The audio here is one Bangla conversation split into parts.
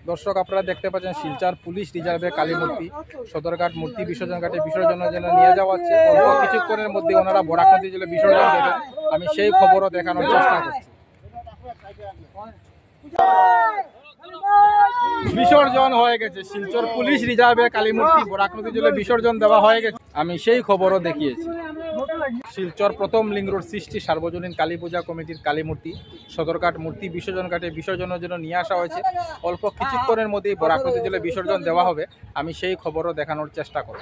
দর্শক আপনারা দেখতে পাচ্ছেন শিলচর পুলিশ রিজার্ভের কালী মূর্তি সদরঘাট মূর্তি বিসর্জন ঘাটে বিসর্জনের জন্য নিয়ে যাওয়া হচ্ছে। অল্প কিছুক্ষণের মধ্যে ওনারা বরাক নদী জলে বিসর্জন দেবেন। আমি সেই খবরও দেখানোর চেষ্টা করছি। বিসর্জন হয়ে গেছে শিলচর পুলিশ রিজার্ভের কালী মূর্তি বরাক নদী জলে বিসর্জন দেওয়া হয়ে গেছে। আমি সেই খবরও দেখিয়েছি। শিলচর প্রথম লিঙ্ক রোড সৃষ্টি সার্বজনীন কালী পূজা কমিটির কালী মূর্তি সদরঘাট মূর্তি বিসর্জন ঘাটে বিসর্জনের জন্য নিয়ে আসা হয়েছে। অল্প কিছুক্ষণের মধ্যেই বরাক নদী জলে বিসর্জন দেওয়া হবে। আমি সেই খবরও দেখানোর চেষ্টা করব।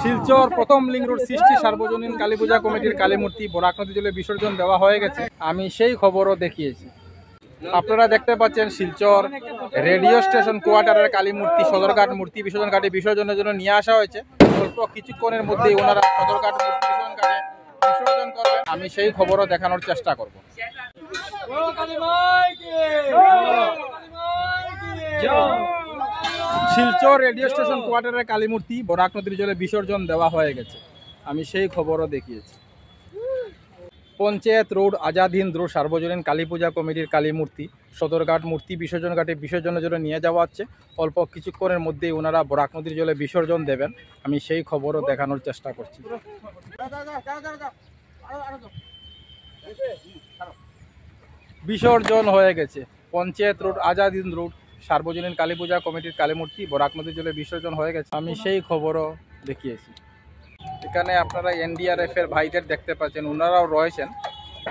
শিলচর প্রথম লিঙ্ক রোড সৃষ্টি সার্বজনীন কালী পূজা কমিটির কালী মূর্তি বরাক নদী জলে বিসর্জন দেওয়া হয়ে গেছে। আমি সেই খবরও দেখিয়েছি। আপনারা দেখতে পাচ্ছেন শিলচর রেডিও স্টেশন কোয়ার্টারের কালী মূর্তি সদরঘাট মূর্তি বিসর্জন ঘাটে বিসর্জনের জন্য নিয়ে আসা হয়েছে। অল্প কিছুক্ষণের মধ্যেই ওনারা সদরঘাট মূর্তি বিসর্জন ঘাটে বিসর্জন করবেন। আমি সেই খবরও দেখানোর চেষ্টা করব। শিলচর রেডিও স্টেশন কোয়ার্টারের কালী মূর্তি বরাক নদীর জলে বিসর্জন দেওয়া হয়ে গেছে। আমি সেই খবরও দেখিয়েছি। পঞ্চায়েত রোড আজাদ হিন্দ রোড সার্বজনীন কালী পূজা কমিটির কালী মূর্তি সদরঘাট মূর্তি বিসর্জন ঘাটে বিসর্জনের জন্য নিয়ে যাওয়া হচ্ছে। অল্প কিছুক্ষণের মধ্যেই ওনারা বরাক নদীর জলে বিসর্জন দেবেন। আমি সেই খবরও দেখানোর চেষ্টা করছি। বিসর্জন হয়ে গেছে পঞ্চায়েত রোড আজাদ হিন্দ রোড সার্বজনীন কালী পূজা কমিটির কালী মূর্তি বরাক নদীর জলে বিসর্জন হয়ে গেছে। আমি সেই খবরও দেখিয়েছি। এখানে আপনারা এনডিআরএফ এর ভাইদের দেখতে পাচ্ছেন, ওনারাও রয়েছেন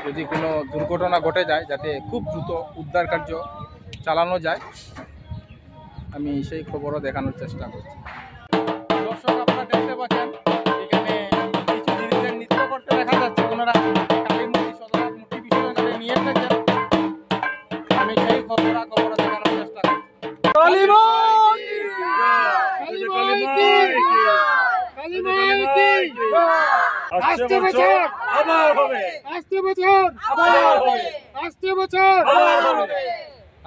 যদি কোনো দুর্ঘটনা ঘটে যায় যাতে খুব দ্রুত উদ্ধার কার্য চালানো যায়। আমি সেই খবরও দেখানোর চেষ্টা করছি। দর্শক আপনারা দেখতে পাচ্ছেন এখানে কিছু দিদিদের নৃত্য করতে দেখা যাচ্ছে। ওনারা কালী মূর্তি সদরঘাট মূর্তি বিসর্জন করে নিয়ে এসেছেন। আমি সেই খবরও দেখানোর চেষ্টা করছি।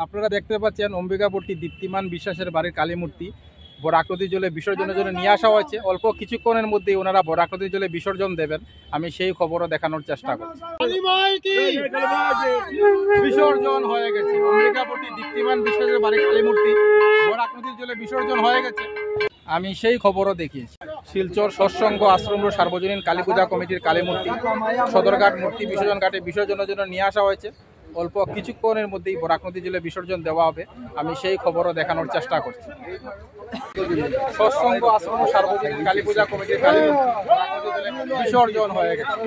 আপনারা দেখতে পাচ্ছেন অম্বিকাপট্টি দীপ্তিমান বিশ্বাসের বাড়ির কালী মূর্তি বরাক নদীর জলে বিসর্জনের জন্য নিয়ে আসা হয়েছে। অল্প কিছুক্ষণের মধ্যেই ওনারা বরাক নদীর জলে বিসর্জন দেবেন। আমি সেই খবরও দেখানোর চেষ্টা করছি। বিসর্জন হয়ে গেছে অম্বিকাপট্টি দীপ্তিমান বিশ্বাসের বাড়ির কালী মূর্তি বরাক নদীর জলে বিসর্জন হয়ে গেছে। আমি সেই খবরও দেখিয়েছি। শিলচর সৎসঙ্গ আশ্রম সার্বজনীন কালী পূজা কমিটির কালী মূর্তি সদরঘাট মূর্তি বিসর্জন ঘাটে বিসর্জনের জন্য নিয়ে আসা হয়েছে। অল্প কিছুক্ষণের মধ্যেই বরাক নদী জলে বিসর্জন দেওয়া হবে। আমি সেই খবরও দেখানোর চেষ্টা করছি। সৎসঙ্গ আশ্রম সার্বজনীন কালী পূজা কমিটির কালী মূর্তি বিসর্জন হয়ে গেছে।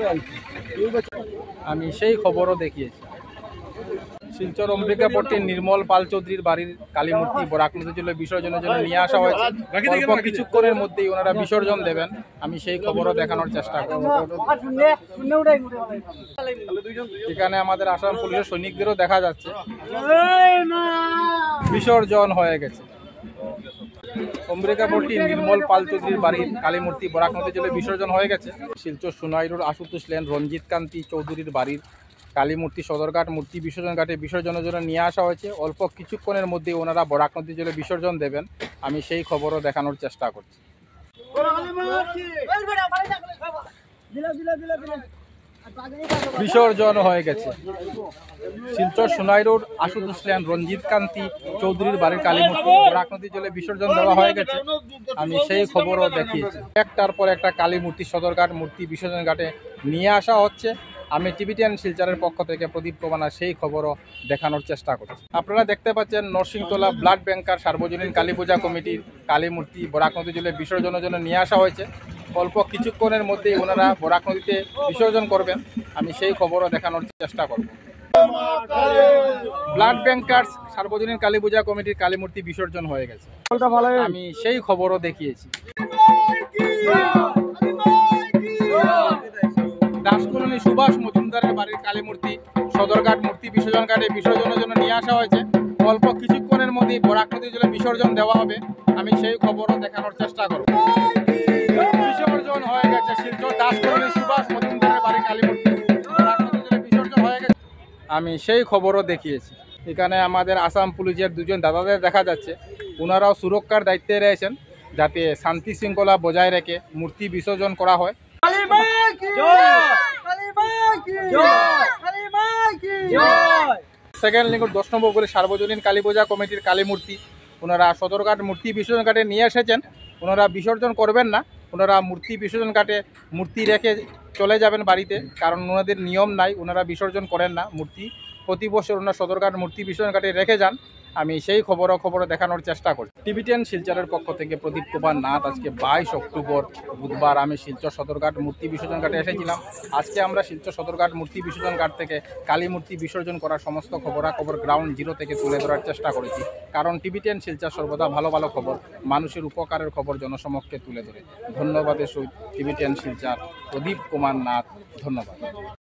আমি সেই খবরও দেখিয়েছি। শিলচর অম্বিকাপট্টির নির্মল পাল চৌধুরীর বাড়ির কালী মূর্তি বরাক নদী জলে বিসর্জনের জন্য নিয়ে আসা হয়েছে। অল্প কিছুক্ষণের মধ্যেই ওনারা বিসর্জন দেবেন। আমি সেই খবরও দেখানোর চেষ্টা করব। এখানে আমাদের আসাম পুলিশের সৈনিকদেরও দেখা যাচ্ছে। বিসর্জন হয়ে গেছে অম্বিকাপট্টির নির্মল পাল চৌধুরীর বাড়ির কালী মূর্তি বরাক নদী জলে বিসর্জন হয়ে গেছে। শিলচর সোনাই রোড আশুতোষ লেন রঞ্জিত কান্তি চৌধুরীর বাড়ির কালী মূর্তি সদরঘাট মূর্তি বিসর্জন ঘাটে বিসর্জনের জন্য নিয়ে আসা হয়েছে। অল্প কিছুক্ষণের মধ্যে ওনারা বরাক নদী জলে বিসর্জন দেবেন। আমি সেই খবরও দেখানোর চেষ্টা করছি। বিসর্জন হয়ে গেছে শিলচর সোনাই রোড আশুতোষ লেন রঞ্জিত কান্তি চৌধুরীর বাড়ির কালী মূর্তি বরাক নদী জলে বিসর্জন দেওয়া হয়ে গেছে। আমি সেই খবরও দেখিয়েছি। একটার পর একটা কালী মূর্তি সদরঘাট মূর্তি বিসর্জন ঘাটে নিয়ে আসা হচ্ছে। আমি টিভি10 শিলচরের পক্ষ থেকে প্রদীপ প্রমাণা সেই খবরও দেখানোর চেষ্টা করছি। আপনারা দেখতে পাচ্ছেন নরসিংতলা ব্লাড ব্যাংকার সার্বজনীন কালী পূজা কমিটির কালী মূর্তি বরাক নদী জলে বিসর্জনের জন্য নিয়ে আসা হয়েছে। অল্প কিছুক্ষণের মধ্যেই ওনারা বরাক নদীতে বিসর্জন করবেন। আমি সেই খবরও দেখানোর চেষ্টা করব। ব্লাড ব্যাংকার সার্বজনীন কালী পূজা কমিটির কালী মূর্তি বিসর্জন হয়ে গেছে। আমি সেই খবরও দেখিয়েছি। দাসকলোনি সুভাষ মজুমদারের বাড়ির কালী মূর্তি সদরঘাট মূর্তি বিসর্জন ঘাটে বিসর্জনের জন্য নিয়ে আসা হয়েছে। অল্প কিছুক্ষণের মধ্যেই বরাক নদী জলে বিসর্জন দেওয়া হবে। আমি সেই খবরও দেখানোর চেষ্টা করব। বিসর্জন হয়ে গেছে শিলচর দাসকলোনি সুভাষ মজুমদারের বাড়ির কালী মূর্তি বরাক নদী জলে বিসর্জন হয়ে গেছে। আমি সেই খবরও দেখিয়েছি। এখানে আমাদের আসাম পুলিশের দুজন দাদাদের দেখা যাচ্ছে। ওনারাও সুরক্ষার দায়িত্বে রয়েছেন যাতে শান্তি শৃঙ্খলা বজায় রেখে মূর্তি বিসর্জন করা হয়। সেকেন্ড লিঙ্ক 10 নম্বর করে সার্বজনীন কালী পূজা কমিটির কালী মূর্তি ওনারা সদরঘাট মূর্তি বিসর্জন ঘাটে নিয়ে এসেছেন। ওনারা বিসর্জন করবেন না, ওনারা মূর্তি বিসর্জন ঘাটে মূর্তি রেখে চলে যাবেন বাড়িতে, কারণ ওনাদের নিয়ম নাই, ওনারা বিসর্জন করেন না মূর্তি। প্রতি বছর ওনারা সদরঘাট মূর্তি বিসর্জন ঘাটে রেখে যান। আমি সেই খবর দেখানোর চেষ্টা করছি। টিভি10 শিলচরের পক্ষ থেকে প্রদীপ কুমার নাথ। আজকে 22 অক্টোবর বুধবার আমি শিলচর সদরঘাট মূর্তি বিসর্জন ঘাটে এসেছিলাম। আজকে আমরা শিলচর সদরঘাট মূর্তি বিসর্জন ঘাট থেকে কালী মূর্তি বিসর্জন করার সমস্ত খবরাখবর গ্রাউন্ড জিরো থেকে তুলে ধরার চেষ্টা করেছি, কারণ টিভি10 শিলচর সর্বদা ভালো ভালো খবর, মানুষের উপকারের খবর জনসমক্ষে তুলে ধরে। ধন্যবাদের সহিত টিভি10 শিলচর প্রদীপ কুমার নাথ। ধন্যবাদ।